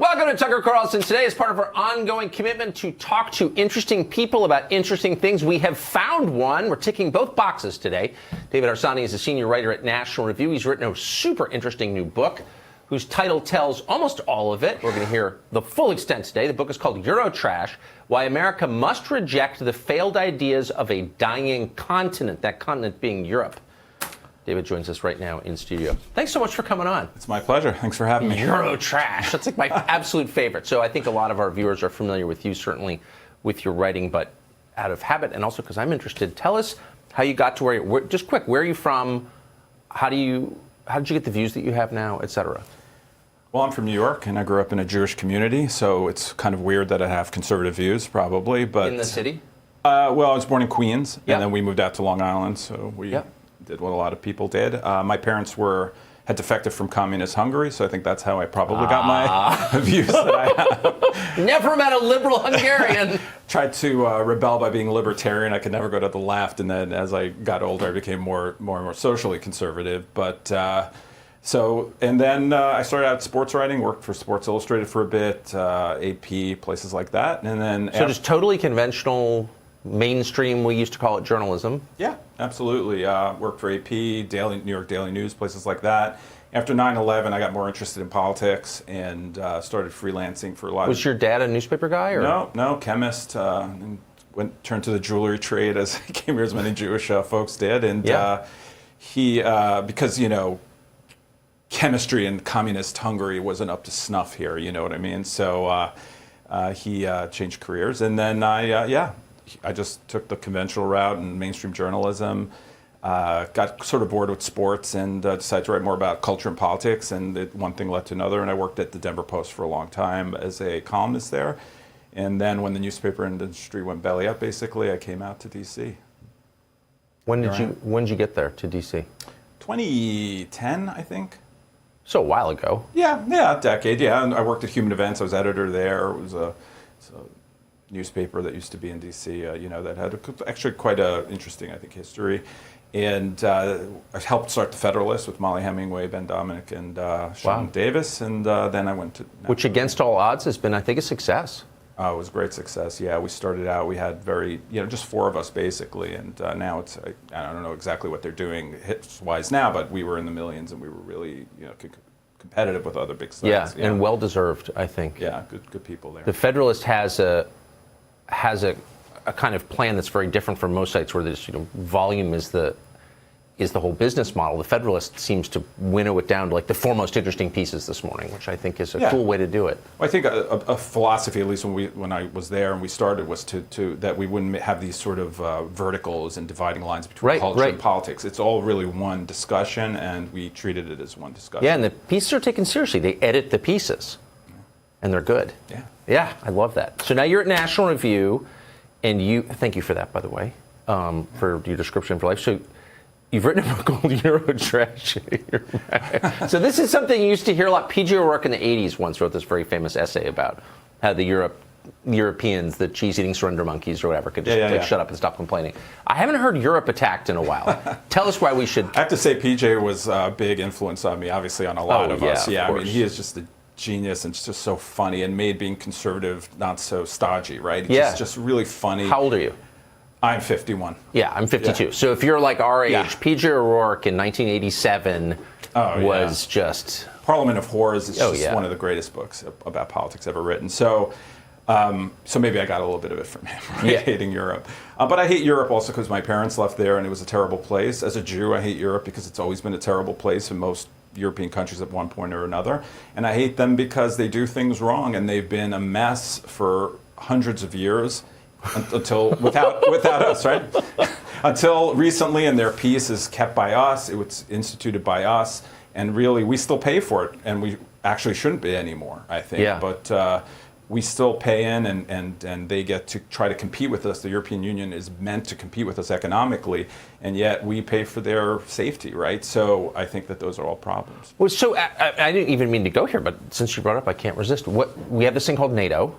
Welcome to Tucker Carlson. Today, as part of our ongoing commitment to talk to interesting people about interesting things, we have found one. We're ticking both boxes today. David Arsani is a senior writer at National Review. He's written a super interesting new book whose title tells almost all of it. We're going to hear the full extent today. The book is called Eurotrash, Why America Must Reject the Failed Ideas of a Dying Continent, that continent being Europe. David joins us right now in studio. Thanks so much for coming on. It's my pleasure. Thanks for having me. Eurotrash. That's like my absolute favorite. So I think a lot of our viewers are familiar with you, certainly with your writing, but out of habit and also because I'm interested. Tell us how you got to where just quick, where are you from? How did you get the views that you have now, et cetera? Well, I'm from New York, and I grew up in a Jewish community, so it's kind of weird that I have conservative views, probably. But in the city? Well, I was born in Queens, Yep. and then we moved out to Long Island, so we did what a lot of people did. My parents had defected from communist Hungary, so I think that's how I probably got my views that I have. Never met a liberal Hungarian. Tried to rebel by being libertarian. I could never go to the left, and then as I got older, I became more and more socially conservative. But and then I started out sports writing, worked for Sports Illustrated for a bit, AP, places like that, and then just totally conventional, mainstream, we used to call it journalism. Yeah, absolutely. Worked for AP, New York Daily News, places like that. After 9/11, I got more interested in politics and started freelancing for a lot. Was your dad a newspaper guy? Or? No, chemist. And turned to the jewelry trade as he came here, as many Jewish folks did. And he, because, chemistry in communist Hungary wasn't up to snuff here, you know what I mean? So he changed careers. And then I just took the conventional route in mainstream journalism, got sort of bored with sports, and decided to write more about culture and politics, and one thing led to another, and I worked at the Denver Post for a long time as a columnist there. And then when the newspaper industry went belly up, basically, I came out to D.C. When did you get there to D.C.? 2010, I think. So a while ago. Yeah, a decade, yeah. And I worked at Human Events. I was editor there. It was a newspaper that used to be in D.C., that had actually quite an interesting, I think, history. And I helped start The Federalist with Molly Hemingway, Ben Dominic, and Sean Davis. And then I went to... Which, against all odds, has been, I think, a success. It was a great success, yeah. We started out, we had just four of us, basically. And now it's, I don't know exactly what they're doing hits-wise now, but we were in the millions, and we were really, competitive with other big sites. Yeah, and well-deserved, I think. Yeah, good people there. The Federalist has a kind of plan that's very different from most sites where there's, volume is the whole business model. The Federalist seems to winnow it down to like the four most interesting pieces this morning, which I think is a cool way to do it. Well, I think a philosophy, at least when I was there and we started, was to that we wouldn't have these sort of verticals and dividing lines between culture and politics. It's all really one discussion, and we treated it as one discussion. Yeah, and the pieces are taken seriously. They edit the pieces, and they're good. Yeah, I love that. So now you're at National Review, and thank you for that, by the way, for your description for life. So you've written a book called Eurotrash. So this is something you used to hear a lot. P.J. O'Rourke in the 80s once wrote this very famous essay about how the Europeans, the cheese-eating surrender monkeys or whatever, could just shut up and stop complaining. I haven't heard Europe attacked in a while. Tell us why we should... I have to say P.J. was a big influence on me, obviously, on a lot of us. Yeah, I mean, he is just a genius and just so funny, and made being conservative not so stodgy, right? He's just really funny. How old are you? I'm 51. Yeah, I'm 52. Yeah. So if you're like our age, P.J. O'Rourke in 1987 was just... Parliament of Horrors is just one of the greatest books about politics ever written. So maybe I got a little bit of it from him, right? Hating Europe. But I hate Europe also because my parents left there and it was a terrible place. As a Jew, I hate Europe because it's always been a terrible place in most European countries at one point or another. And I hate them because they do things wrong, and they've been a mess for hundreds of years until without us, right? Until recently, and their peace is kept by us. It was instituted by us, and really we still pay for it, and we actually shouldn't be anymore, I think. Yeah. But we still pay in, and they get to try to compete with us. The European Union is meant to compete with us economically, and yet we pay for their safety, right? So I think that those are all problems. Well, so I didn't even mean to go here, but since you brought it up, I can't resist. We have this thing called NATO,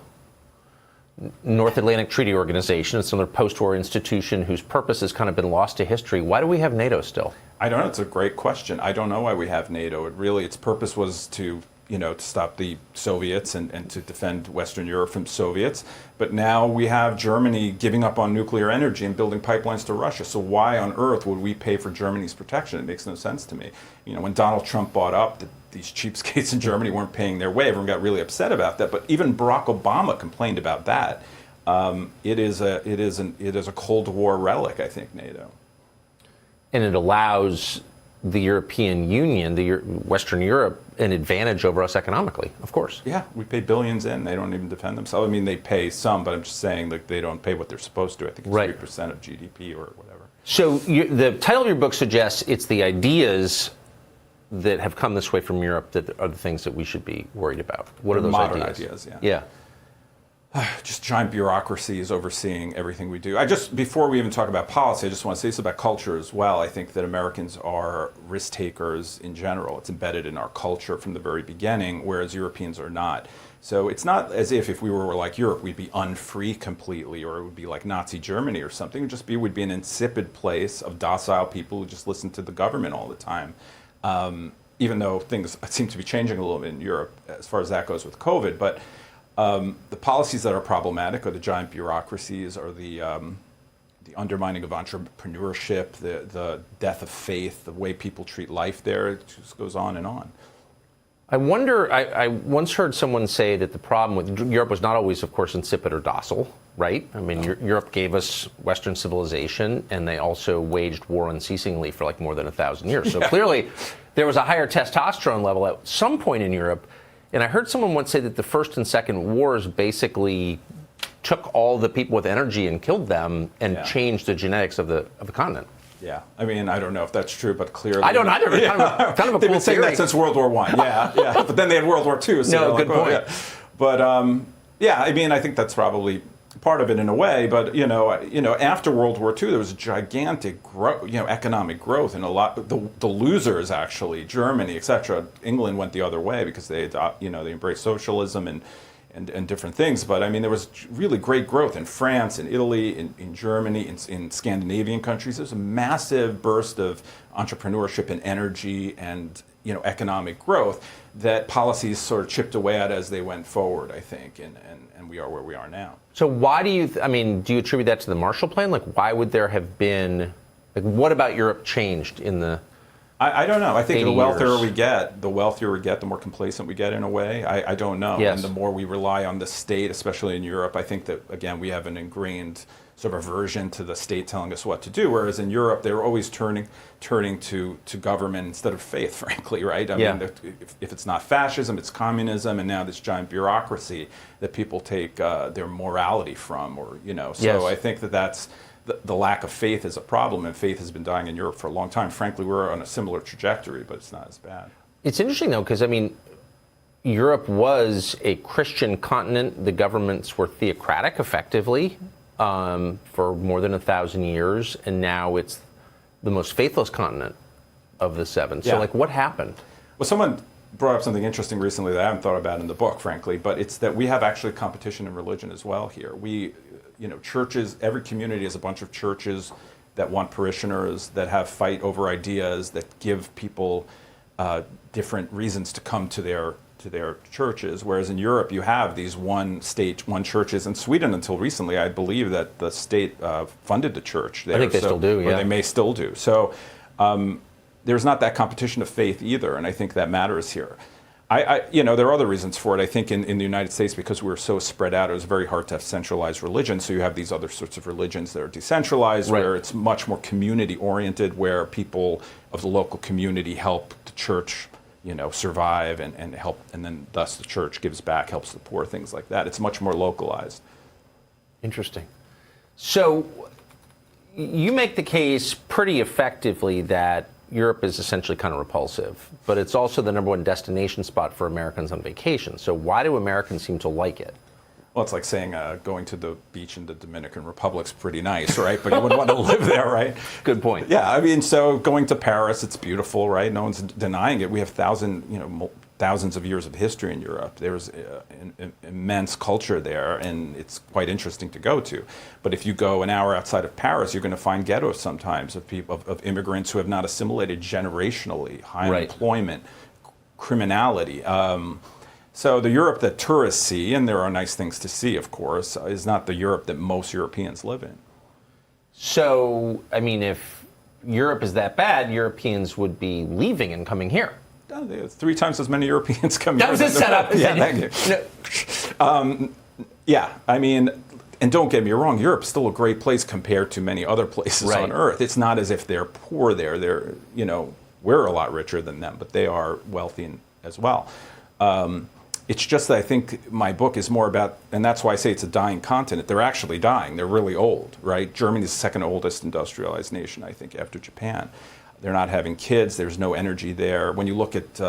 North Atlantic Treaty Organization. It's another post-war institution whose purpose has kind of been lost to history. Why do we have NATO still? I don't know. It's a great question. I don't know why we have NATO. Its purpose was to to stop the Soviets and to defend Western Europe from Soviets. But now we have Germany giving up on nuclear energy and building pipelines to Russia. So why on earth would we pay for Germany's protection? It makes no sense to me. When Donald Trump bought up these cheapskates in Germany weren't paying their way, everyone got really upset about that. But even Barack Obama complained about that. It is a Cold War relic, I think, NATO. And it allows the European Union, Western Europe, an advantage over us economically, of course. Yeah, we pay billions in. They don't even defend themselves. I mean, they pay some, but I'm just saying that they don't pay what they're supposed to. I think it's 3% of GDP or whatever. So the title of your book suggests it's the ideas that have come this way from Europe that are the things that we should be worried about. What are those modern ideas? Yeah. Just giant bureaucracies overseeing everything we do. Before we even talk about policy, I just want to say this about culture as well. I think that Americans are risk takers in general. It's embedded in our culture from the very beginning, whereas Europeans are not. So it's not as if we were like Europe, we'd be unfree completely, or it would be like Nazi Germany or something. We'd be an insipid place of docile people who just listen to the government all the time. Even though things seem to be changing a little bit in Europe as far as that goes with COVID, but the policies that are problematic are the giant bureaucracies, or the undermining of entrepreneurship, the death of faith, the way people treat life there. It just goes on and on. I wonder, I once heard someone say that the problem with Europe was not always, of course, insipid or docile, right? I mean, Europe gave us Western civilization, and they also waged war unceasingly for like more than 1,000 years. So clearly, there was a higher testosterone level at some point in Europe. And I heard someone once say that the First and Second Wars basically took all the people with energy and killed them and changed the genetics of the continent. Yeah, I mean, I don't know if that's true, but clearly... I don't either. Kind of a cool They've been saying theory. that since World War I. Yeah. But then they had World War II. So no, good point. Yeah. But, I mean, I think that's probably part of it in a way. But, after World War II, there was gigantic economic growth. And a lot, the losers, actually, Germany, et cetera, England went the other way because they embraced socialism and different things. But I mean, there was really great growth in France, in Italy, in Germany, in Scandinavian countries. There's a massive burst of entrepreneurship and energy and economic growth that policies sort of chipped away at as they went forward, I think, and we are where we are now. So why do you attribute that to the Marshall Plan? Like, why would there have been, what about Europe changed in the I don't know. I think the wealthier years. we get, the more complacent we get in a way. I don't know. Yes. And the more we rely on the state, especially in Europe, I think that, again, we have an ingrained sort of aversion to the state telling us what to do. Whereas in Europe, they were always turning to government instead of faith, frankly, right? I mean, if it's not fascism, it's communism, and now this giant bureaucracy that people take their morality from, or, So Yes. I think that's... The lack of faith is a problem, and faith has been dying in Europe for a long time. Frankly, we're on a similar trajectory, but it's not as bad. It's interesting, though, because, I mean, Europe was a Christian continent. The governments were theocratic, effectively, for more than 1,000 years, and now it's the most faithless continent of the seven. So, what happened? Well, someone brought up something interesting recently that I haven't thought about in the book, frankly, but it's that we have actually competition in religion as well here. Churches, every community has a bunch of churches that want parishioners, that have fight over ideas, that give people different reasons to come to their churches. Whereas in Europe, you have these one churches. In Sweden, until recently, I believe that the state funded the church there. I think they still do, Or they may still do. So there's not that competition of faith either, and I think that matters here. There are other reasons for it. I think in the United States, because we were so spread out, it was very hard to have centralized religion. So you have these other sorts of religions that are decentralized, right, where it's much more community-oriented, where people of the local community help the church, survive and help, and then thus the church gives back, helps the poor, things like that. It's much more localized. Interesting. So you make the case pretty effectively that Europe is essentially kind of repulsive, but it's also the #1 destination spot for Americans on vacation. So why do Americans seem to like it? Well, it's like saying going to the beach in the Dominican Republic's pretty nice, right? But you wouldn't want to live there, right? Good point. Yeah, I mean, so going to Paris, it's beautiful, right? No one's denying it. We have thousands of years of history in Europe. There's an immense culture there, and it's quite interesting to go to. But if you go an hour outside of Paris, you're going to find ghettos sometimes of people, of immigrants who have not assimilated generationally, high unemployment, criminality. So the Europe that tourists see, and there are nice things to see, of course, is not the Europe that most Europeans live in. So, I mean, if Europe is that bad, Europeans would be leaving and coming here. There's 3 times as many Europeans come here. That was a setup. Yeah, thank you. Yeah, I mean, and don't get me wrong, Europe's still a great place compared to many other places on Earth. It's not as if they're poor there. They're, we're a lot richer than them, but they are wealthy as well. It's just that I think my book is more about, and that's why I say it's a dying continent. They're actually dying. They're really old, right? Germany's the second oldest industrialized nation, I think, after Japan. They're not having kids. There's no energy there. When you look at,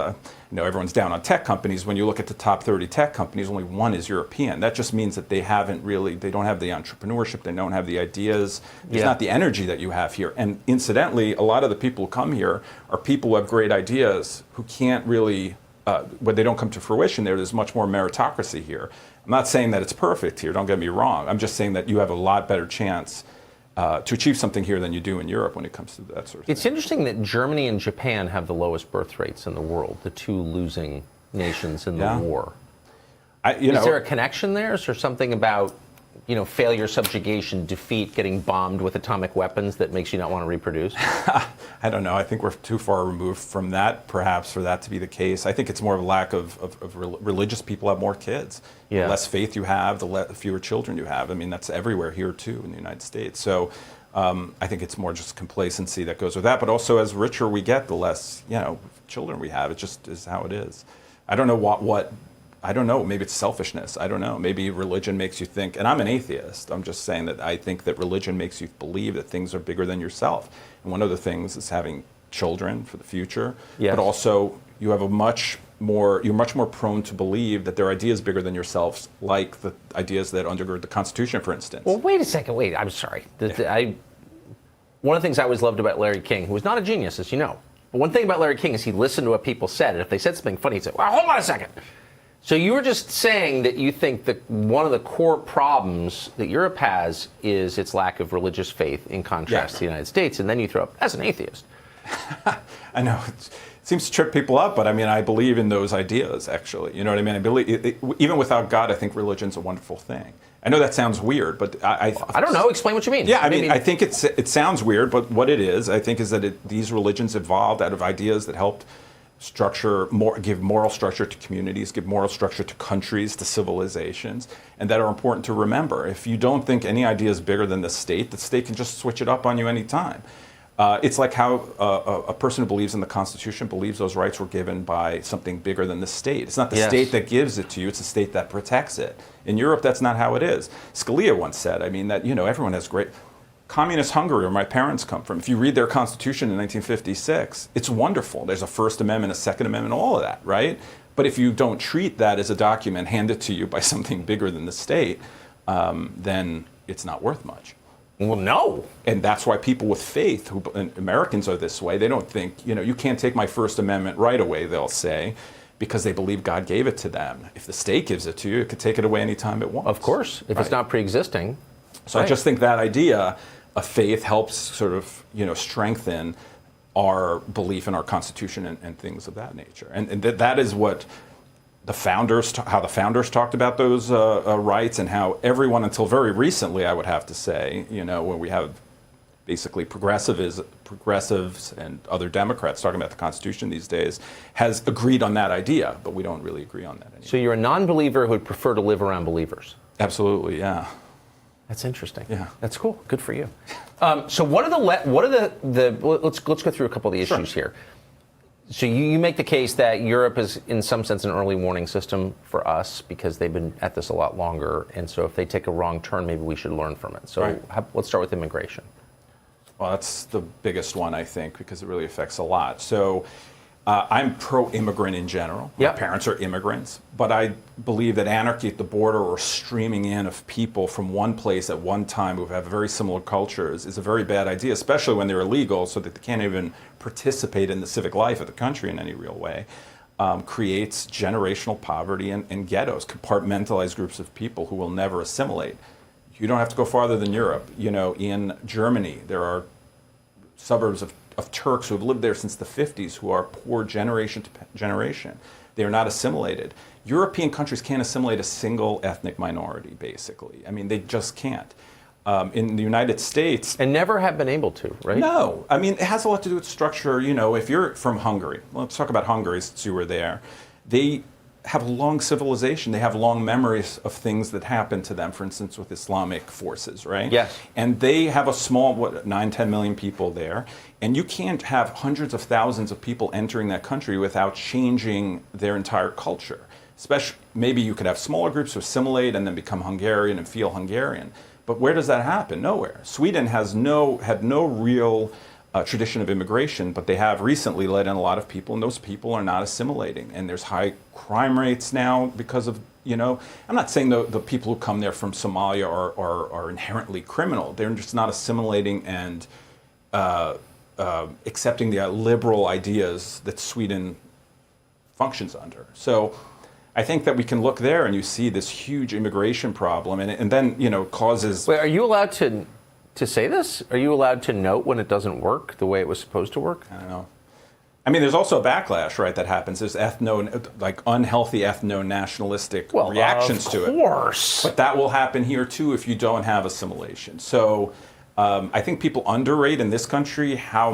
everyone's down on tech companies. When you look at the top 30 tech companies, only 1 is European. That just means that they don't have the entrepreneurship. They don't have the ideas. There's not the energy that you have here. And incidentally, a lot of the people who come here are people who have great ideas who can't really, when they don't come to fruition there's much more meritocracy here. I'm not saying that it's perfect here. Don't get me wrong. I'm just saying that you have a lot better chance to achieve something here than you do in Europe when it comes to that sort of thing. It's interesting that Germany and Japan have the lowest birth rates in the world, the 2 losing nations in the war. Is there a connection there? Is there something about, failure, subjugation, defeat, getting bombed with atomic weapons that makes you not want to reproduce? I don't know. I think we're too far removed from that, perhaps, for that to be the case. I think it's more of a lack of religious people have more kids. The less faith you have, the fewer children you have. I mean, that's everywhere here, too, in the United States. So I think it's more just complacency that goes with that. But also, as richer we get, the less, children we have. It just is how it is. I don't know I don't know. Maybe it's selfishness. I don't know. Maybe religion makes you think, and I'm an atheist. I'm just saying that I think that religion makes you believe that things are bigger than yourself. And one of the things is having children for the future. But also, you have you're much more prone to believe that there are ideas bigger than yourselves, like the ideas that undergird the Constitution, for instance. Well, wait a second. Wait, I'm sorry. One of the things I always loved about Larry King, who was not a genius, as you know, but one thing about Larry King is he listened to what people said, and if they said something funny, he'd say, well, hold on a second. So you were just saying that you think that one of the core problems that Europe has is its lack of religious faith in contrast to the United States, and then you throw up, as an atheist. I know. It seems to trip people up, but I mean, I believe in those ideas, actually. You know what I mean? I believe, even without God, I think religion's a wonderful thing. I know that sounds weird, but I don't know. Explain what you mean. Yeah, I mean, I think it sounds weird, but what it is, I think, is that these religions evolved out of ideas that helped give moral structure to communities, give moral structure to countries, to civilizations, and that are important to remember. If you don't think any idea is bigger than the state can just switch it up on you anytime. It's like how a person who believes in the Constitution believes those rights were given by something bigger than the state. It's not the state that gives it to you, it's the state that protects it. In Europe, that's not how it is. Scalia once said, that, everyone has great... Communist Hungary, where my parents come from, if you read their constitution in 1956, it's wonderful. There's a First Amendment, a Second Amendment, all of that, right? But if you don't treat that as a document handed to you by something bigger than the state, then it's not worth much. Well, no. And that's why people with faith, and Americans are this way, they don't think, you can't take my First Amendment right away, they'll say, because they believe God gave it to them. If the state gives it to you, it could take it away anytime it wants. Of course, if it's not pre-existing. So I just think that idea of faith helps sort of, strengthen our belief in our Constitution and things of that nature. And that is what how the founders talked about those rights, and how everyone until very recently, I would have to say, when we have basically progressives and other Democrats talking about the Constitution these days, has agreed on that idea, but we don't really agree on that anymore. So you're a non-believer who would prefer to live around believers? Absolutely, yeah. That's interesting. Yeah, that's cool. Good for you. So what are the let's go through a couple of the issues here. So you make the case that Europe is, in some sense, an early warning system for us because they've been at this a lot longer, and so if they take a wrong turn, maybe we should learn from it. So let's start with immigration. Well, that's the biggest one, I think, because it really affects a lot. So I'm pro-immigrant in general. My parents are immigrants, but I believe that anarchy at the border, or streaming in of people from one place at one time who have very similar cultures, is a very bad idea, especially when they're illegal, so that they can't even participate in the civic life of the country in any real way. Creates generational poverty and ghettos, compartmentalized groups of people who will never assimilate. You don't have to go farther than Europe. In Germany, there are suburbs of of Turks who have lived there since the 50s, who are poor generation to generation. They are not assimilated. European countries can't assimilate a single ethnic minority, basically. I mean, they just can't. In the United States... And never have been able to, right? No. I mean, it has a lot to do with structure. You know, if you're from Hungary, let's talk about Hungary since you were there. They have a long civilization. They have long memories of things that happened to them, for instance, with Islamic forces, right? Yes. And they have a small, 9, 10 million people there. And you can't have hundreds of thousands of people entering that country without changing their entire culture. Especially, maybe you could have smaller groups who assimilate and then become Hungarian and feel Hungarian. But where does that happen? Nowhere. Sweden had no real tradition of immigration, but they have recently let in a lot of people, and those people are not assimilating. And there's high crime rates now because of, you know, I'm not saying the people who come there from Somalia are inherently criminal. They're just not assimilating and accepting the liberal ideas that Sweden functions under. So I think that we can look there and you see this huge immigration problem, and then, you know, causes... Wait, are you allowed to say this? Are you allowed to note when it doesn't work the way it was supposed to work? I don't know. I mean, there's also a backlash, right, that happens. There's unhealthy ethno-nationalistic reactions to it. Of course. But that will happen here, too, if you don't have assimilation. So I think people underrate in this country how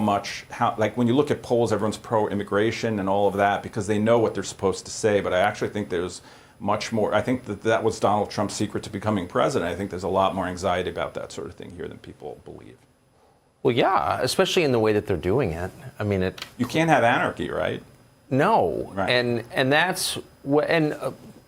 like when you look at polls, everyone's pro-immigration and all of that because they know what they're supposed to say. But I actually think there's much more. I think that was Donald Trump's secret to becoming president. I think there's a lot more anxiety about that sort of thing here than people believe. Well, yeah, especially in the way that they're doing it. I mean, you can't have anarchy, right? No, right. And that's what, and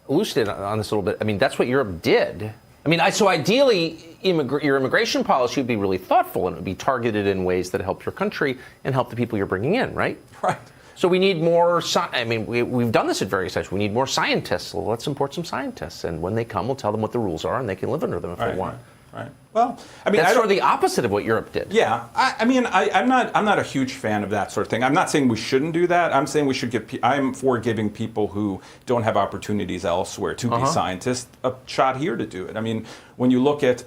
elucidate on this a little bit. I mean, that's what Europe did. I mean, so ideally, your immigration policy would be really thoughtful and it would be targeted in ways that help your country and help the people you're bringing in, right? Right. So we need more. I mean, we've done this at various times. We need more scientists. Well, let's import some scientists, and when they come, we'll tell them what the rules are, and they can live under them if they want. Right. Well, I mean, that's sort of the opposite of what Europe did. Yeah. I mean, I'm not a huge fan of that sort of thing. I'm not saying we shouldn't do that. I'm saying we should give. I'm for giving people who don't have opportunities elsewhere to be scientists a shot here to do it. I mean, when you look at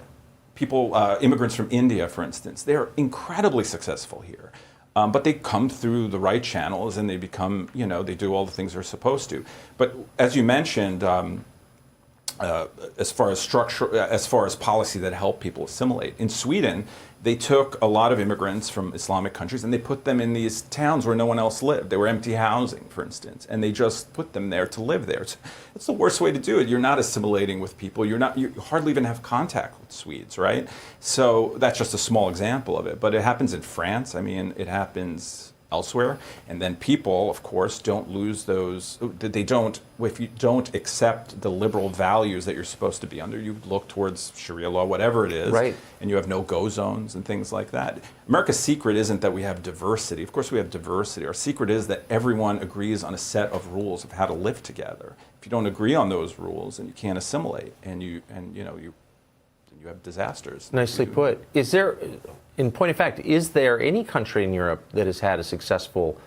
people, immigrants from India, for instance, they're incredibly successful here. But they come through the right channels and they become, you know, they do all the things they're supposed to. But as you mentioned, as far as structure, as far as policy that help people assimilate, in Sweden, they took a lot of immigrants from Islamic countries and they put them in these towns where no one else lived. They were empty housing, for instance, and they just put them there to live there. It's the worst way to do it. You're not assimilating with people. You hardly even have contact with Swedes, right? So that's just a small example of it. But it happens in France. I mean, it happens elsewhere, and then people, of course, don't lose those. If you don't accept the liberal values that you're supposed to be under, you look towards Sharia law, whatever it is, right? And you have no-go zones and things like that. America's secret isn't that we have diversity. Of course, we have diversity. Our secret is that everyone agrees on a set of rules of how to live together. If you don't agree on those rules, then you can't assimilate, and you have disasters. Nicely put. Is there, in point of fact, is there any country in Europe that has had a successful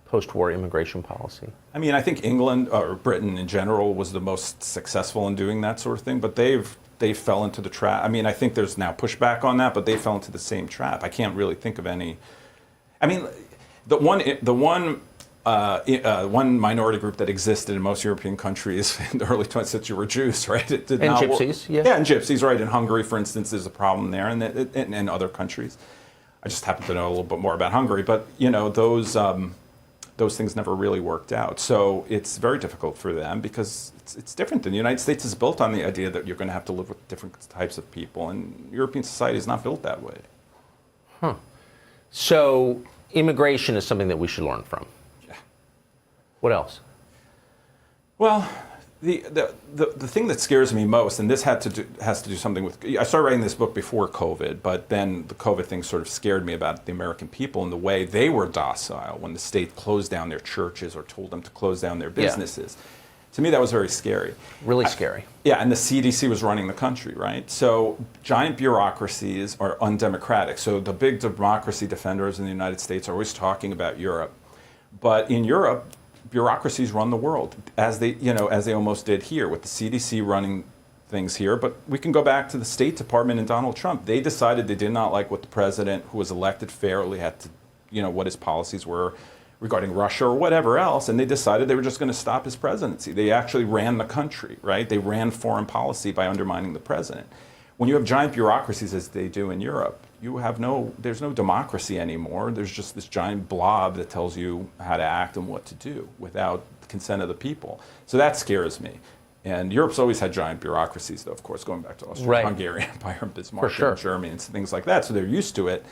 post-war immigration policy? I mean, I think England or Britain in general was the most successful in doing that sort of thing, but they fell into the trap. I mean, I think there's now pushback on that, but they fell into the same trap. I can't really think of any. I mean, the one minority group that existed in most European countries in the early 20th century were Jews, right? It did not gypsies, yeah. Yeah, and gypsies, right? In Hungary, for instance, there's a problem there, and in other countries. I just happen to know a little bit more about Hungary, but you know, those things never really worked out. So it's very difficult for them because it's different. The United States is built on the idea that you're going to have to live with different types of people, and European society is not built that way. Huh. So immigration is something that we should learn from. What else? Well, the thing that scares me most, and this has to do something with. I started writing this book before COVID, but then the COVID thing sort of scared me about the American people and the way they were docile when the state closed down their churches or told them to close down their businesses. Yeah. To me, that was very scary. Really scary. Yeah, and the CDC was running the country, right? So giant bureaucracies are undemocratic. So the big democracy defenders in the United States are always talking about Europe, but in Europe, bureaucracies run the world, as they almost did here, with the CDC running things here. But we can go back to the State Department and Donald Trump. They decided they did not like what the president, who was elected fairly, had to what his policies were regarding Russia or whatever else, and they decided they were just going to stop his presidency. They actually ran the country, right? They ran foreign policy by undermining the president. When you have giant bureaucracies, as they do in Europe, there's no democracy anymore. There's just this giant blob that tells you how to act and what to do without the consent of the people. So that scares me. And Europe's always had giant bureaucracies, though, of course, going back to Austro-Hungarian Empire and Bismarck and Germany and things like that. So they're used to it.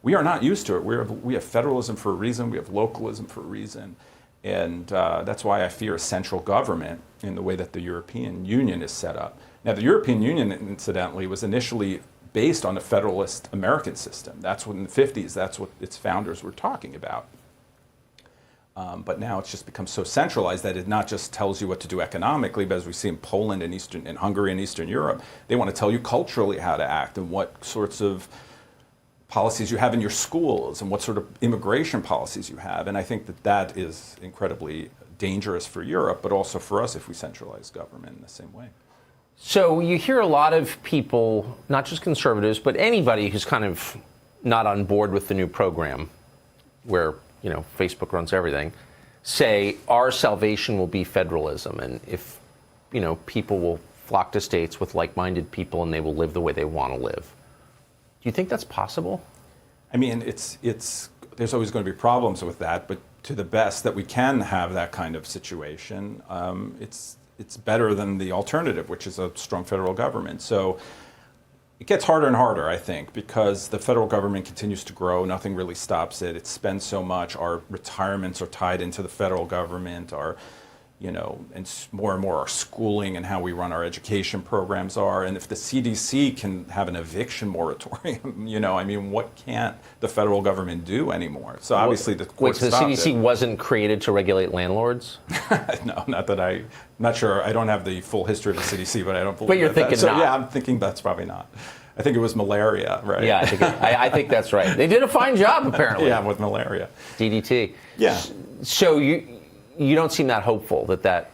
We are not used to it. We have federalism for a reason. We have localism for a reason. And that's why I fear a central government in the way that the European Union is set up. Now, the European Union, incidentally, was initially based on the federalist American system. That's what in the 50s, that's what its founders were talking about. But now it's just become so centralized that it not just tells you what to do economically, but as we see in Poland and Hungary and Eastern Europe, they want to tell you culturally how to act and what sorts of policies you have in your schools and what sort of immigration policies you have. And I think that is incredibly dangerous for Europe, but also for us if we centralize government in the same way. So you hear a lot of people, not just conservatives, but anybody who's kind of not on board with the new program where, Facebook runs everything, say our salvation will be federalism. And if, people will flock to states with like-minded people and they will live the way they want to live. Do you think that's possible? I mean, there's always going to be problems with that, but to the best that we can have that kind of situation, it's better than the alternative, which is a strong federal government. So it gets harder and harder, I think, because the federal government continues to grow. Nothing really stops it. It spends so much. Our retirements are tied into the federal government. And more our schooling and how we run our education programs are. And if the CDC can have an eviction moratorium, what can't the federal government do anymore? So obviously the court so the CDC wasn't created to regulate landlords? No, I'm not sure. I don't have the full history of the CDC, but I don't believe But you're thinking not. Yeah, I'm thinking that's probably not. I think it was malaria, right? Yeah, I think that's right. They did a fine job, apparently. Yeah, with malaria. DDT. Yeah. So you don't seem that hopeful that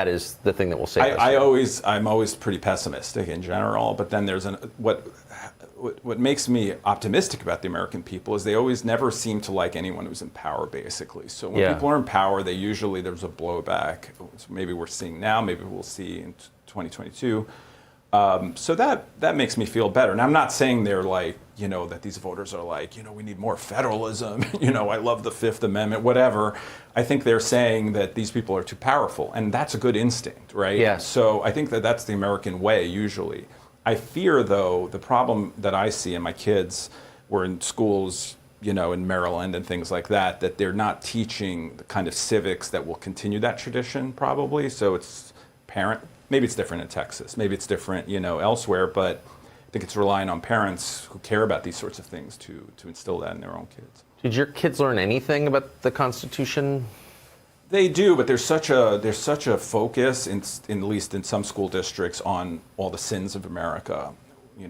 is the thing that will save us. I'm always pretty pessimistic in general, but then there's what makes me optimistic about the American people is they always never seem to like anyone who's in power, basically. So when people are in power, there's a blowback. So maybe we're seeing now, maybe we'll see in 2022. So that makes me feel better. And I'm not saying they're like, that these voters are like, we need more federalism, I love the Fifth Amendment, whatever. I think they're saying that these people are too powerful, and that's a good instinct, right? Yes. So I think that's the American way, usually. I fear, though, the problem that I see, and my kids were in schools, in Maryland and things like that they're not teaching the kind of civics that will continue that tradition, probably. So it's maybe it's different in Texas, maybe it's different, elsewhere, but I think it's relying on parents who care about these sorts of things to instill that in their own kids. Did your kids learn anything about the Constitution? They do, but there's such a focus, at least in some school districts, on all the sins of America,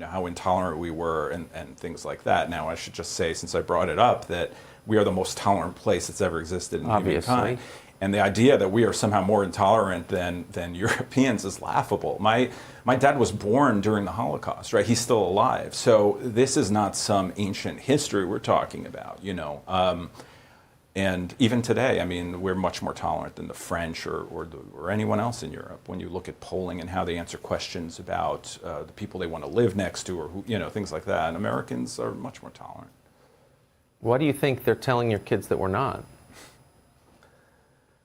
how intolerant we were and things like that. Now, I should just say, since I brought it up, that we are the most tolerant place that's ever existed in humankind. And the idea that we are somehow more intolerant than Europeans is laughable. My dad was born during the Holocaust, right? He's still alive. So this is not some ancient history we're talking about, And even today, we're much more tolerant than the French or anyone else in Europe. When you look at polling and how they answer questions about the people they want to live next to or things like that, and Americans are much more tolerant. Why do you think they're telling your kids that we're not?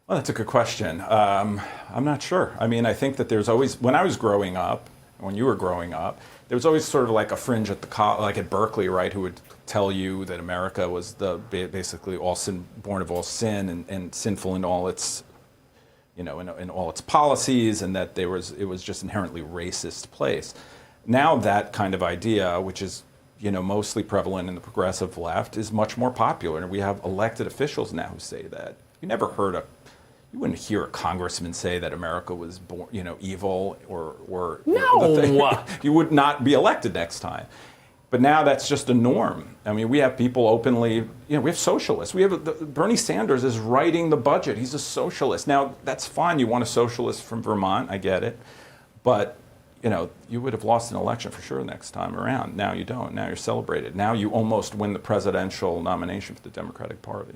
Well, that's a good question. I'm not sure. I think that there's always, when I was growing up, when you were growing up, there was always sort of like a fringe at like at Berkeley, right, who would tell you that America was basically all sin, born of all sin and sinful in all its, in all its policies, and that it was just inherently racist place. Now that kind of idea, which is mostly prevalent in the progressive left, is much more popular, and we have elected officials now who say that. You wouldn't hear a congressman say that America was born, evil or no. You would not be elected next time. But now that's just a norm. We have people openly, we have socialists. Bernie Sanders is writing the budget. He's a socialist. Now, that's fine. You want a socialist from Vermont. I get it. But, you would have lost an election for sure next time around. Now you don't. Now you're celebrated. Now you almost win the presidential nomination for the Democratic Party.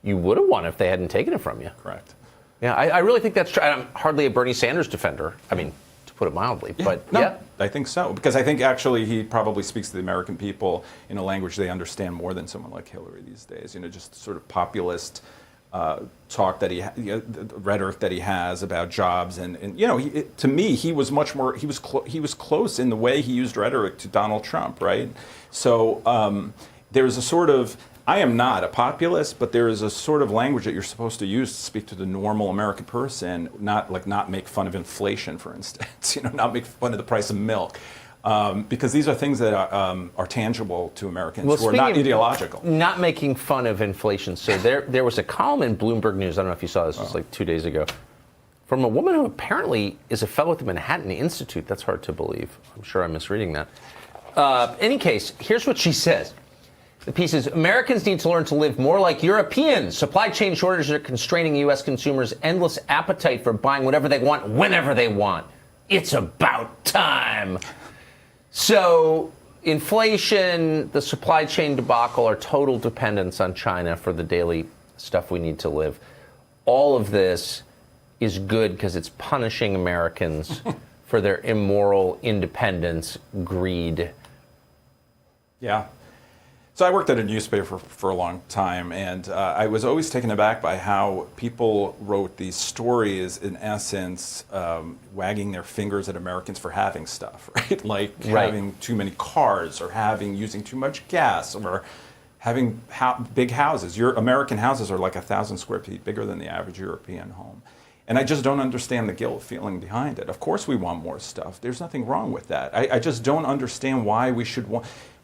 You would have won if they hadn't taken it from you. Correct. Yeah, I really think that's true. I'm hardly a Bernie Sanders defender. I mean, to put it mildly. Yeah, but no, yeah. I think so. Because I think actually he probably speaks to the American people in a language they understand more than someone like Hillary these days. Just sort of populist talk that the rhetoric that he has about jobs, and to me he was much more, he was close in the way he used rhetoric to Donald Trump, right? So there's a sort of, I am not a populist, but there is a sort of language that you're supposed to use to speak to the normal American person, not make fun of inflation, for instance, not make fun of the price of milk. Because these are things that are tangible to Americans who are not ideological. Not making fun of inflation. So there was a column in Bloomberg News, I don't know if you saw this, it was like 2 days ago, from a woman who apparently is a fellow at the Manhattan Institute. That's hard to believe. I'm sure I'm misreading that. Any case, here's what she says. The piece is, Americans need to learn to live more like Europeans. Supply chain shortages are constraining U.S. consumers' endless appetite for buying whatever they want, whenever they want. It's about time. So inflation, the supply chain debacle, our total dependence on China for the daily stuff we need to live, all of this is good because it's punishing Americans for their immoral independence, greed. Yeah. So I worked at a newspaper for a long time, and I was always taken aback by how people wrote these stories, in essence, wagging their fingers at Americans for having stuff, right? Like having too many cars, or using too much gas, or having big houses. Your American houses are like 1,000 square feet bigger than the average European home. And I just don't understand the guilt feeling behind it. Of course we want more stuff. There's nothing wrong with that. I just don't understand why we should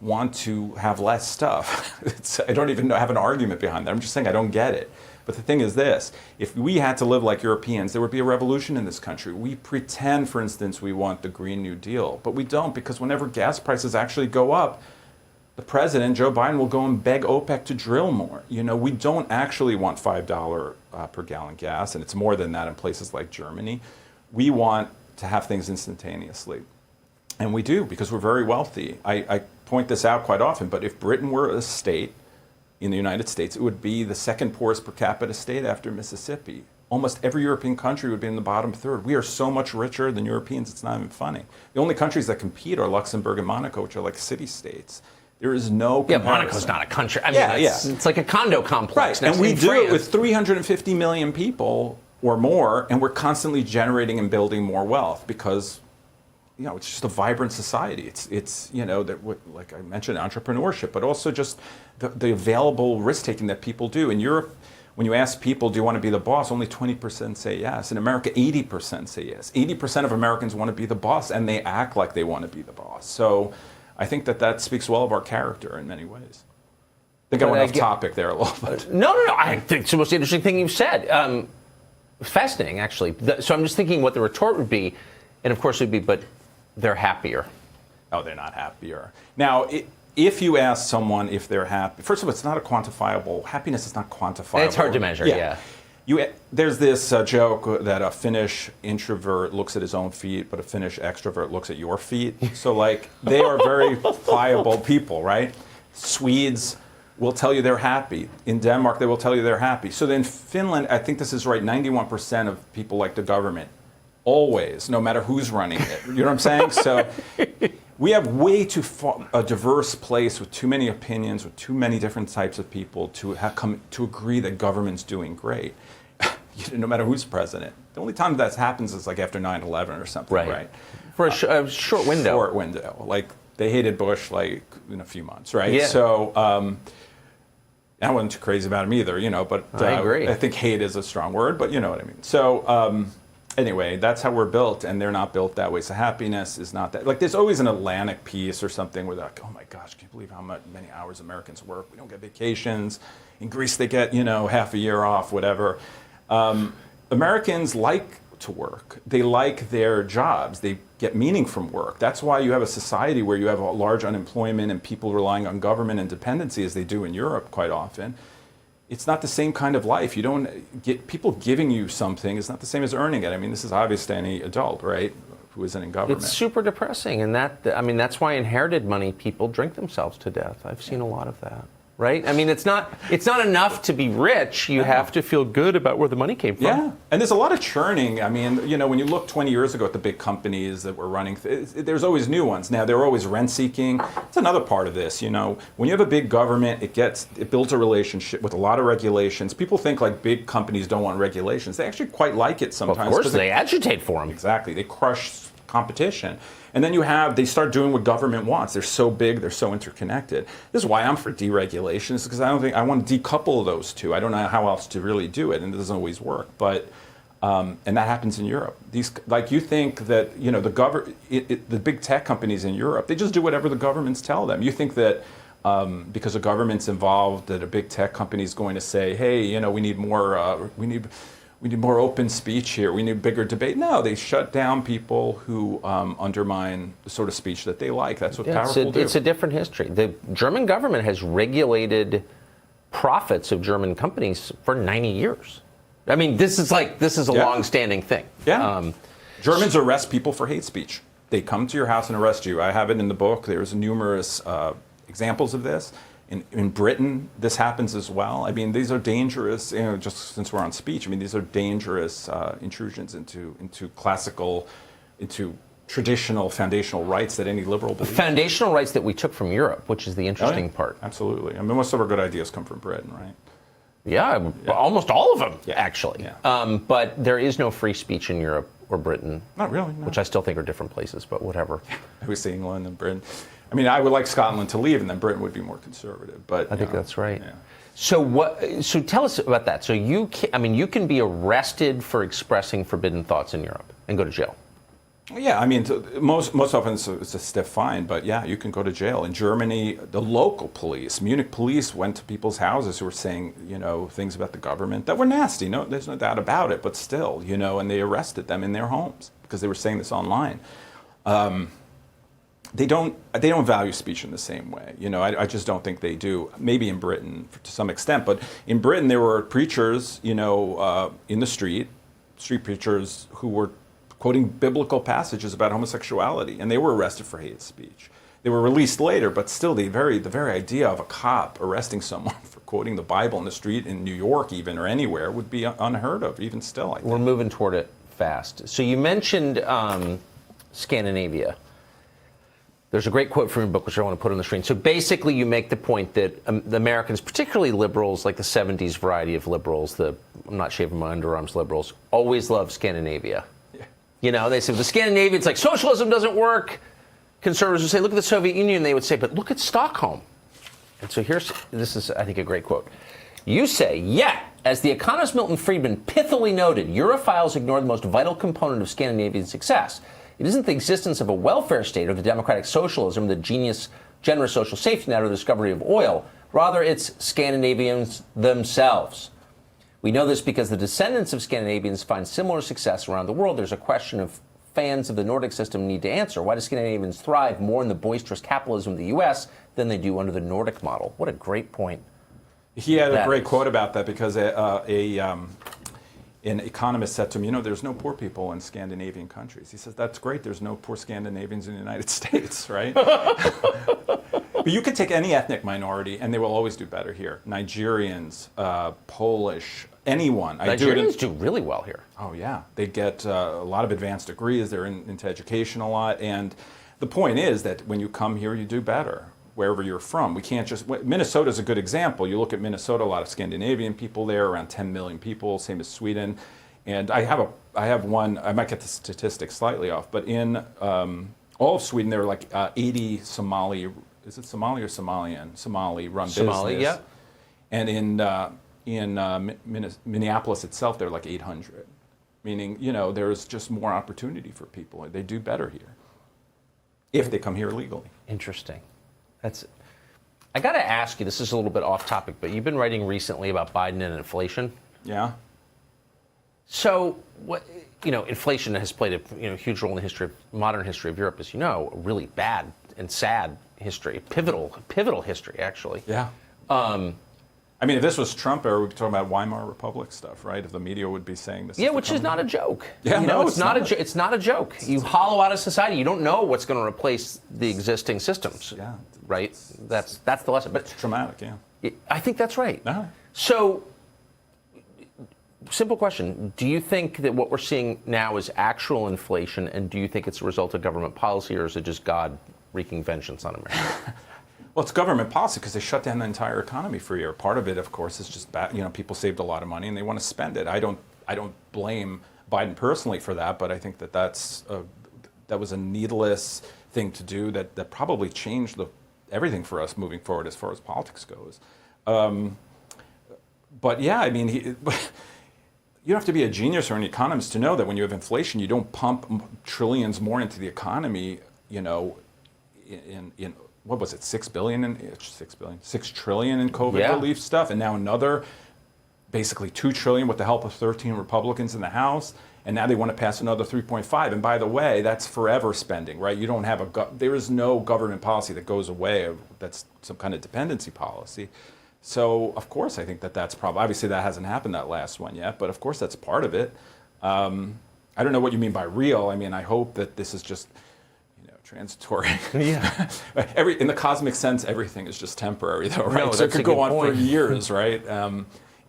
want to have less stuff. I don't even have an argument behind that. I'm just saying I don't get it. But the thing is this, if we had to live like Europeans, there would be a revolution in this country. We pretend, for instance, we want the Green New Deal, but we don't, because whenever gas prices actually go up, the president, Joe Biden, will go and beg OPEC to drill more. We don't actually want $5 per gallon gas, and it's more than that in places like Germany. We want to have things instantaneously. And we do, because we're very wealthy. I point this out quite often, but if Britain were a state in the United States, it would be the second poorest per capita state after Mississippi. Almost every European country would be in the bottom third. We are so much richer than Europeans, it's not even funny. The only countries that compete are Luxembourg and Monaco, which are like city-states. There is no comparison. Yeah, Monaco's not a country. I mean, it's like a condo complex. Right, and we do it with 350 million people or more, and we're constantly generating and building more wealth because, it's just a vibrant society. It's like I mentioned, entrepreneurship, but also just the available risk-taking that people do. In Europe, when you ask people, do you want to be the boss, only 20% say yes. In America, 80% say yes. 80% of Americans want to be the boss, and they act like they want to be the boss. So I think that speaks well of our character in many ways. I think I went off topic there a little bit. No. I think it's the most interesting thing you've said. Fascinating, actually. So I'm just thinking what the retort would be, and of course it would be, but they're happier. Oh, they're not happier. Now, if you ask someone if they're happy, first of all, it's not a quantifiable, happiness is not quantifiable. It's hard to measure, yeah. There's this joke that a Finnish introvert looks at his own feet, but a Finnish extrovert looks at your feet. So, they are very pliable people, right? Swedes will tell you they're happy. In Denmark, they will tell you they're happy. So then Finland, I think this is right, 91% of people like the government. Always, no matter who's running it. You know what I'm saying? So we have way too a diverse place with too many opinions, with too many different types of people to come to agree that government's doing great. No matter who's president. The only time that happens is like after 9/11 or something, right? For a short window. Short window. Like they hated Bush in a few months, right? Yeah. So I wasn't too crazy about him either, but I agree. I think hate is a strong word, but you know what I mean. So anyway, that's how we're built, and they're not built that way. So happiness is not that. Like there's always an Atlantic piece or something where they're like, oh my gosh, can you believe how many hours Americans work? We don't get vacations. In Greece, they get half a year off, whatever. Americans like to work. They like their jobs. They get meaning from work. That's why you have a society where you have a large unemployment and people relying on government and dependency, as they do in Europe quite often. It's not the same kind of life. You don't get people giving you something. It's not the same as earning it. I mean, this is obvious to any adult, right? who isn't in government. It's super depressing, and that's why inherited money people drink themselves to death. I've seen a lot of that. Right? I mean, it's not enough to be rich. You have to feel good about where the money came from. Yeah, and there's a lot of churning. I mean, when you look 20 years ago at the big companies that were running, there's always new ones. Now, they're always rent-seeking. It's another part of this. When you have a big government, it builds a relationship with a lot of regulations. People think like big companies don't want regulations. They actually quite like it sometimes. Well, of course, they agitate for them. Exactly. They crush competition. And then they start doing what government wants. They're so big, they're so interconnected. This is why I'm for deregulation, because I want to decouple those two. I don't know how else to really do it, and it doesn't always work. But and that happens in Europe. You think that the big tech companies in Europe, they just do whatever the governments tell them. You think that because a government's involved, that a big tech company is going to say, hey, we need more. We need more open speech here. We need bigger debate. No, they shut down people who undermine the sort of speech that they like. That's what powerful do. It's a different history. The German government has regulated profits of German companies for 90 years. I mean, this is a long-standing thing. Yeah. Germans arrest people for hate speech. They come to your house and arrest you. I have it in the book. There's numerous examples of this. In Britain, this happens as well. I mean, these are dangerous, just since we're on speech, these are dangerous intrusions into traditional foundational rights that any liberal believes. Foundational rights that we took from Europe, which is the interesting part. Absolutely. Most of our good ideas come from Britain, right? Yeah, almost all of them, actually. Yeah. But there is no free speech in Europe or Britain. Not really, no. Which I still think are different places, but whatever. I would say England and Britain. I would like Scotland to leave, and then Britain would be more conservative. But I think that's right. Yeah. So tell us about that. So you can be arrested for expressing forbidden thoughts in Europe and go to jail. Yeah, most often it's a stiff fine, but yeah, you can go to jail. In Germany, the local police, Munich police, went to people's houses who were saying, things about the government that were nasty. No, there's no doubt about it, but still, and they arrested them in their homes because they were saying this online. They don't value speech in the same way. I just don't think they do. Maybe in Britain to some extent, but in Britain there were preachers, in the street preachers who were quoting biblical passages about homosexuality, and they were arrested for hate speech. They were released later, but still the very idea of a cop arresting someone for quoting the Bible in the street in New York even or anywhere would be unheard of, even still, I think. We're moving toward it fast. So you mentioned Scandinavia. There's a great quote from your book, which I want to put on the screen. So basically, you make the point that the Americans, particularly liberals, like the 70s variety of liberals, I'm not shaving my underarms liberals, always love Scandinavia. Yeah. They say, the Scandinavians, like, socialism doesn't work. Conservatives would say, look at the Soviet Union. They would say, but look at Stockholm. And so this is, I think, a great quote. You say, as the economist Milton Friedman pithily noted, Europhiles ignore the most vital component of Scandinavian success. It isn't the existence of a welfare state or the democratic socialism, the generous social safety net or the discovery of oil. Rather, it's Scandinavians themselves. We know this because the descendants of Scandinavians find similar success around the world. There's a question of fans of the Nordic system need to answer. Why do Scandinavians thrive more in the boisterous capitalism of the U.S. than they do under the Nordic model? What a great point. He had a great quote about that because an economist said to him, there's no poor people in Scandinavian countries. He says, that's great. There's no poor Scandinavians in the United States, right? But you could take any ethnic minority, and they will always do better here. Nigerians, Polish, anyone. Nigerians do really well here. Oh, yeah. They get a lot of advanced degrees. They're into education a lot. And the point is that when you come here, you do better, wherever you're from. We can't just... Minnesota's a good example. You look at Minnesota, a lot of Scandinavian people there, around 10 million people, same as Sweden. And I have one, I might get the statistics slightly off, but in all of Sweden, there are like 80 Somali... Is it Somali or Somalian? Somali-run business. Somali, yeah. And in Minneapolis itself, there are like 800. Meaning, there's just more opportunity for people. They do better here if they come here legally. Interesting. I got to ask you, this is a little bit off topic, but you've been writing recently about Biden and inflation. Yeah. So, inflation has played a huge role in the modern history of Europe, as you know, a really bad and sad history, pivotal history, actually. Yeah. I mean, if this was Trump era, we'd be talking about Weimar Republic stuff, right? If the media would be saying this. Yeah, which is not a joke. Yeah, it's not a joke. You hollow out a society. You don't know what's going to replace the existing systems. Yeah. Right? That's the lesson. But it's traumatic, yeah. I think that's right. Uh-huh. So, simple question. Do you think that what we're seeing now is actual inflation, and do you think it's a result of government policy, or is it just God wreaking vengeance on America? Well, it's government policy because they shut down the entire economy for a year. Part of it, of course, is just people saved a lot of money and they want to spend it. I don't blame Biden personally for that, but I think that was a needless thing to do that probably changed everything for us moving forward as far as politics goes. But yeah, I mean, you don't have to be a genius or an economist to know that when you have inflation, you don't pump trillions more into the economy. In what was it, $6 trillion in COVID relief stuff, and now another, basically $2 trillion with the help of 13 Republicans in the House, and now they want to pass another 3.5. And by the way, that's forever spending, right? You don't have there is no government policy that goes away. That's some kind of dependency policy. So of course, I think that's probably, obviously that hasn't happened, that last one yet, but of course that's part of it. I don't know what you mean by real. I mean, I hope that this is just transitory. Yeah. In the cosmic sense, everything is just temporary, though, right? No, so it could go on point. for years, right?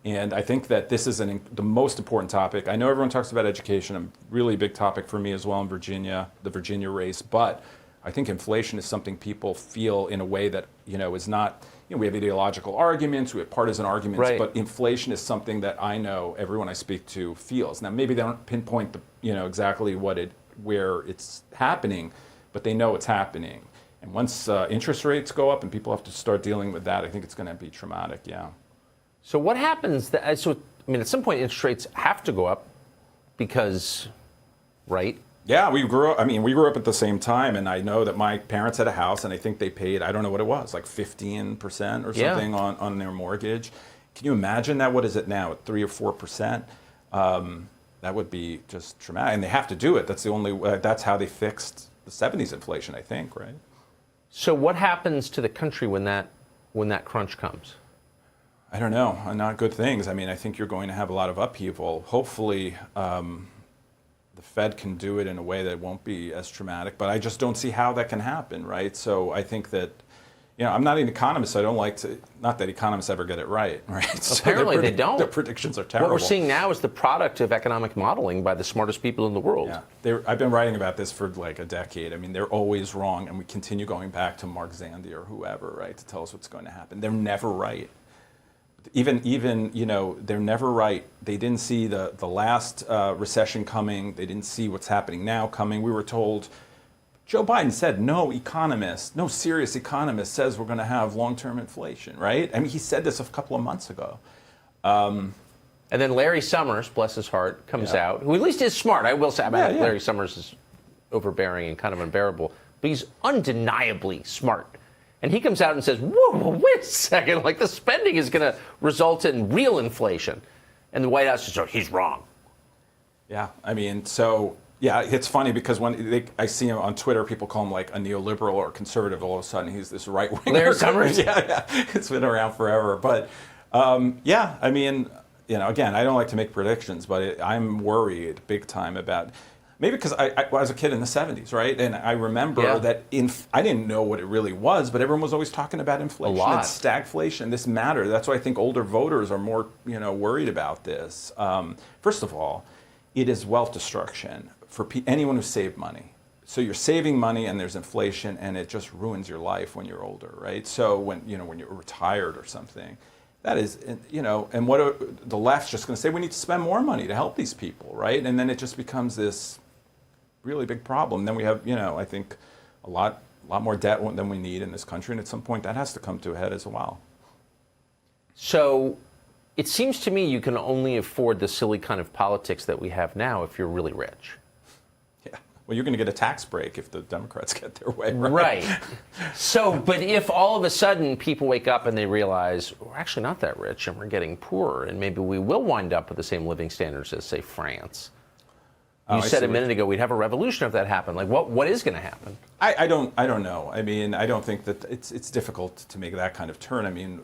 And I think that this is the most important topic. I know everyone talks about education, a really big topic for me as well in Virginia, the Virginia race. But I think inflation is something people feel in a way that is not. We have ideological arguments, we have partisan arguments, right. But inflation is something that I know everyone I speak to feels. Now, maybe they don't pinpoint exactly where it's happening, but they know it's happening. And once interest rates go up and people have to start dealing with that, I think it's going to be traumatic, yeah. So what happens, at some point interest rates have to go up because, right? Yeah, we grew up at the same time, and I know that my parents had a house, and I think they paid, I don't know what it was, like 15% or something on their mortgage. Can you imagine that? What is it now, at 3 or 4%? That would be just traumatic, and they have to do it. That's the only that's how they fixed the 70s inflation, I think, right? So what happens to the country when that crunch comes? I don't know. Not good things. I mean, I think you're going to have a lot of upheaval. Hopefully, the Fed can do it in a way that won't be as traumatic, but I just don't see how that can happen, right? So I think that, I'm not an economist, so I don't like to, not that economists ever get it right? Apparently they don't. Their predictions are terrible. What we're seeing now is the product of economic modeling by the smartest people in the world. Yeah. I've been writing about this for like a decade. I mean, they're always wrong, and we continue going back to Mark Zandi or whoever, right, to tell us what's going to happen. They're never right. Even they're never right. They didn't see the last recession coming. They didn't see what's happening now coming. We were told, Joe Biden said, no serious economist says we're going to have long-term inflation, right? I mean, he said this a couple of months ago. And then Larry Summers, bless his heart, comes out, who at least is smart. I will say, Larry Summers is overbearing and kind of unbearable, but he's undeniably smart. And he comes out and says, whoa, wait a second, like the spending is going to result in real inflation. And the White House says, he's wrong. Yeah, I mean, so, yeah, it's funny because when I see him on Twitter, people call him like a neoliberal or conservative. All of a sudden, he's this right-winger. Larry Summers? Yeah, it's been around forever. But, yeah, I mean, again, I don't like to make predictions, but I'm worried big time about... Maybe because I was a kid in the 70s, right? And I remember that I didn't know what it really was, but everyone was always talking about inflation and stagflation. This mattered. That's why I think older voters are more, worried about this. First of all, it is wealth destruction for anyone who saved money. So you're saving money and there's inflation, and it just ruins your life when you're older, right? So when you're retired or something. That is, and what the left's just going to say, we need to spend more money to help these people, right? And then it just becomes this really big problem. Then we have, I think a lot more debt than we need in this country, and at some point that has to come to a head as well. So it seems to me you can only afford the silly kind of politics that we have now if you're really rich. Yeah. Well, you're going to get a tax break if the Democrats get their way, right? So, but if all of a sudden people wake up and they realize we're actually not that rich and we're getting poorer, and maybe we will wind up with the same living standards as, say, France. You said a minute ago we'd have a revolution if that happened. Like, what is going to happen? I don't know. I mean, I don't think that it's difficult to make that kind of turn. I mean,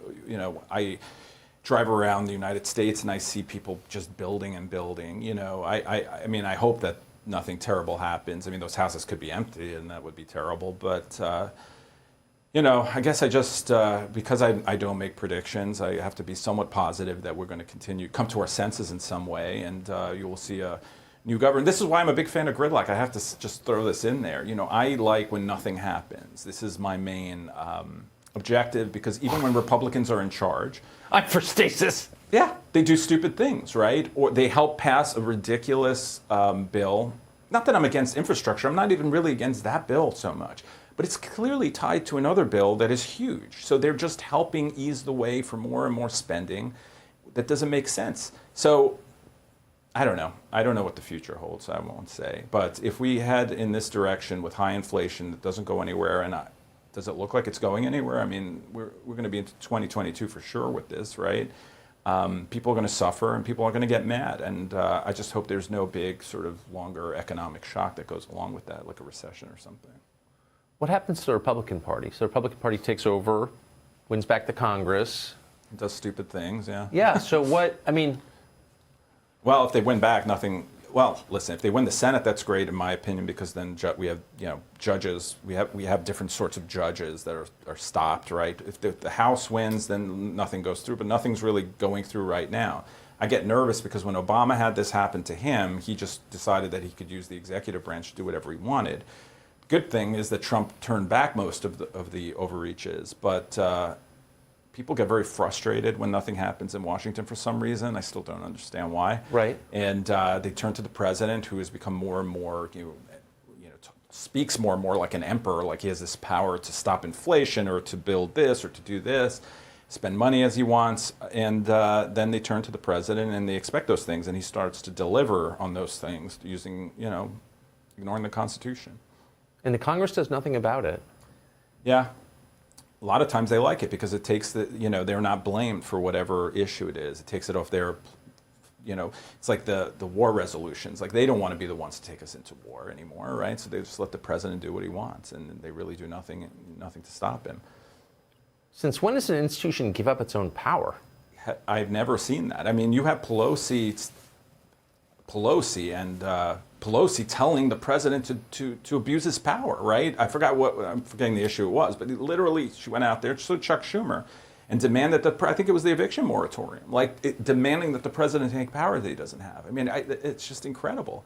drive around the United States and I see people just building and building. You know, I mean, I hope that nothing terrible happens. I mean, those houses could be empty, and that would be terrible. But you know, I guess I just because I don't make predictions, I have to be somewhat positive that we're going to come to our senses in some way, and you will see a new government. This is why I'm a big fan of gridlock. I have to just throw this in there. You know, I like when nothing happens. This is my main objective, because even when Republicans are in charge, I'm for stasis. Yeah, they do stupid things, right? Or they help pass a ridiculous bill. Not that I'm against infrastructure. I'm not even really against that bill so much. But it's clearly tied to another bill that is huge. So they're just helping ease the way for more and more spending that doesn't make sense. So I don't know. I don't know what the future holds, I won't say. But if we head in this direction with high inflation that doesn't go anywhere, and does it look like it's going anywhere? I mean, we're going to be into 2022 for sure with this, right? People are going to suffer and people are going to get mad. And I just hope there's no big sort of longer economic shock that goes along with that, like a recession or something. What happens to the Republican Party? So the Republican Party takes over, wins back the Congress. It does stupid things, yeah. Yeah, so what, I mean... Well, if they win back, nothing... Well, listen, if they win the Senate, that's great in my opinion, because then we have, you know, judges. We have different sorts of judges that are stopped, right? If the House wins, then nothing goes through, but nothing's really going through right now. I get nervous because when Obama had this happen to him, he just decided that he could use the executive branch to do whatever he wanted. Good thing is that Trump turned back most of the overreaches, but people get very frustrated when nothing happens in Washington for some reason. I still don't understand why. Right. And they turn to the president, who has become more and more, speaks more and more like an emperor, like he has this power to stop inflation or to build this or to do this, spend money as he wants. And then they turn to the president and they expect those things, and he starts to deliver on those things using, ignoring the Constitution. And the Congress does nothing about it. Yeah. A lot of times they like it because it takes they're not blamed for whatever issue it is. It takes it off their, it's like the war resolutions. Like, they don't want to be the ones to take us into war anymore, right? So they just let the president do what he wants, and they really do nothing to stop him. Since when does an institution give up its own power? I've never seen that. I mean, you have Pelosi telling the president to abuse his power, right? I'm forgetting the issue it was, but literally she went out there, so Chuck Schumer, and demanded I think it was the eviction moratorium, demanding that the president take power that he doesn't have. I mean, it's just incredible.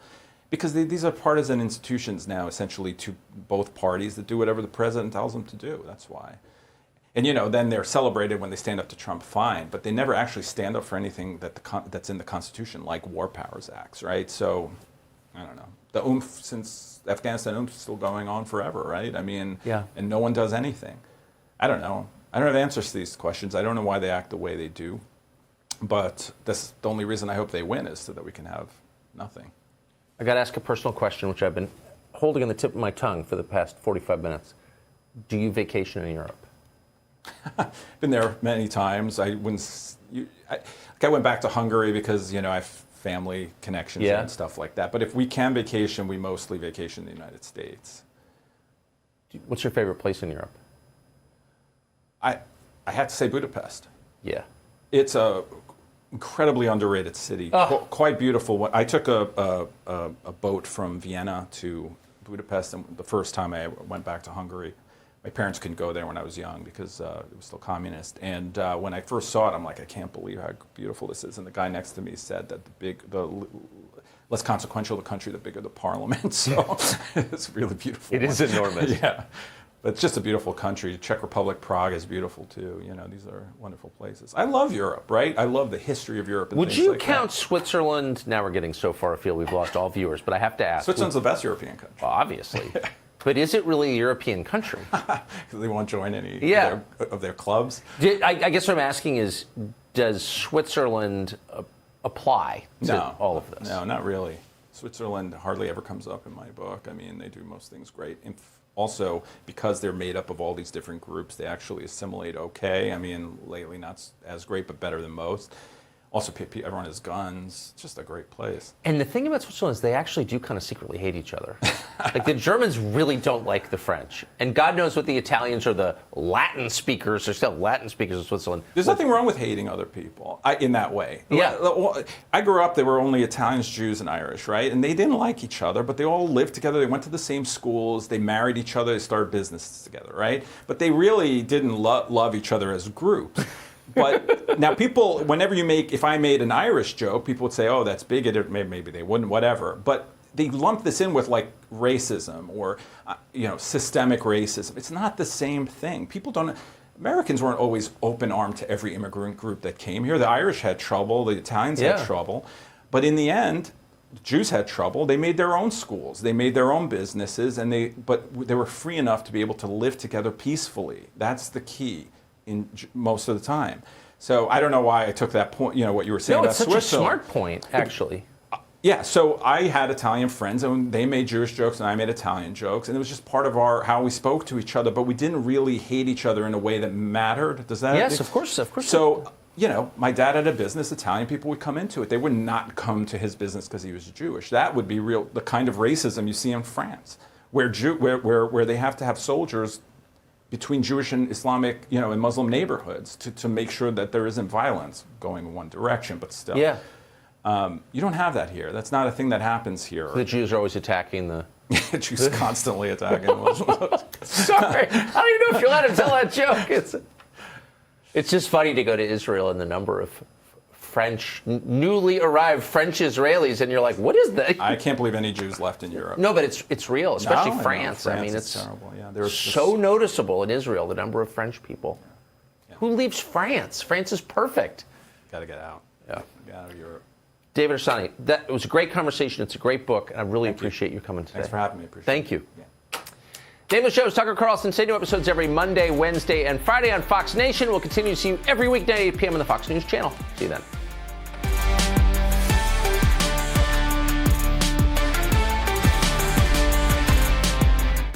Because these are partisan institutions now, essentially, to both parties that do whatever the president tells them to do. That's why. And, then they're celebrated when they stand up to Trump, fine, but they never actually stand up for anything that's in the Constitution, like War Powers Acts, right? So, I don't know. The oomph, since Afghanistan oomph, is still going on forever, right? I mean, yeah. And no one does anything. I don't know. I don't have answers to these questions. I don't know why they act the way they do. But that's the only reason I hope they win, is so that we can have nothing. I got to ask a personal question, which I've been holding on the tip of my tongue for the past 45 minutes. Do you vacation in Europe? Been there many times. I went back to Hungary because, I have family connections and stuff like that. But if we can vacation, we mostly vacation in the United States. What's your favorite place in Europe? I have to say Budapest. Yeah. It's a incredibly underrated city. Oh. Quite beautiful. I took a boat from Vienna to Budapest, and the first time I went back to Hungary. My parents couldn't go there when I was young because it was still communist. And when I first saw it, I'm like, I can't believe how beautiful this is. And the guy next to me said that the less consequential the country, the bigger the parliament. So it's really beautiful. It is enormous. Yeah. But it's just a beautiful country. Czech Republic, Prague is beautiful too. These are wonderful places. I love Europe, right? I love the history of Europe. And Would things you like count that. Switzerland? Now we're getting so far afield, we've lost all viewers. But I have to ask. Switzerland's the best European country. Well, obviously. But is it really a European country? They won't join any of their clubs. I guess what I'm asking is, does Switzerland apply to all of this? No, not really. Switzerland hardly ever comes up in my book. I mean, they do most things great. Also, because they're made up of all these different groups, they actually assimilate okay. I mean, lately not as great, but better than most. Also, everyone has guns. It's just a great place. And the thing about Switzerland is they actually do kind of secretly hate each other. Like the Germans really don't like the French. And God knows what the Italians or the Latin speakers, there's still Latin speakers in Switzerland. There's nothing wrong with hating other people in that way. Yeah. I grew up, there were only Italians, Jews, and Irish, right? And they didn't like each other, but they all lived together. They went to the same schools. They married each other. They started businesses together, right? But they really didn't love each other as groups. But now people, if I made an Irish joke, people would say, oh, that's bigoted. Maybe they wouldn't, whatever. But they lump this in with like racism or, systemic racism. It's not the same thing. Americans weren't always open-armed to every immigrant group that came here. The Irish had trouble. The Italians had trouble. But in the end, the Jews had trouble. They made their own schools. They made their own businesses. But they were free enough to be able to live together peacefully. That's the key. In most of the time. So I don't know why I took that point, what you were saying about Switzerland. No, it's such a smart point, actually. Yeah, so I had Italian friends, and they made Jewish jokes, and I made Italian jokes, and it was just part of how we spoke to each other, but we didn't really hate each other in a way that mattered. Does that? Yes, of course. So, my dad had a business, Italian people would come into it. They would not come to his business because he was Jewish. That would be the kind of racism you see in France, where they have to have soldiers between Jewish and Islamic, and Muslim neighborhoods to make sure that there isn't violence going in one direction, but still. Yeah. You don't have that here. That's not a thing that happens here. The Jews are always attacking the... Jews constantly attacking Muslims. Sorry, I don't even know if you're allowed to tell that joke. It's just funny to go to Israel and the number of newly arrived French Israelis, and you're like, what is that? I can't believe any Jews left in Europe. No, but it's real, especially France. I mean, it's terrible. Yeah, so noticeable in Israel, the number of French people. Yeah. Who leaves France? France is perfect. Got to get out. Yeah. Get out of Europe. David Orsani, it was a great conversation. It's a great book, and I really appreciate you coming today. Thanks for having me. Thank you. Yeah. Name of the show is Tucker Carlson. Stay new episodes every Monday, Wednesday, and Friday on Fox Nation. We'll continue to see you every weekday at 8 p.m. on the Fox News channel. See you then.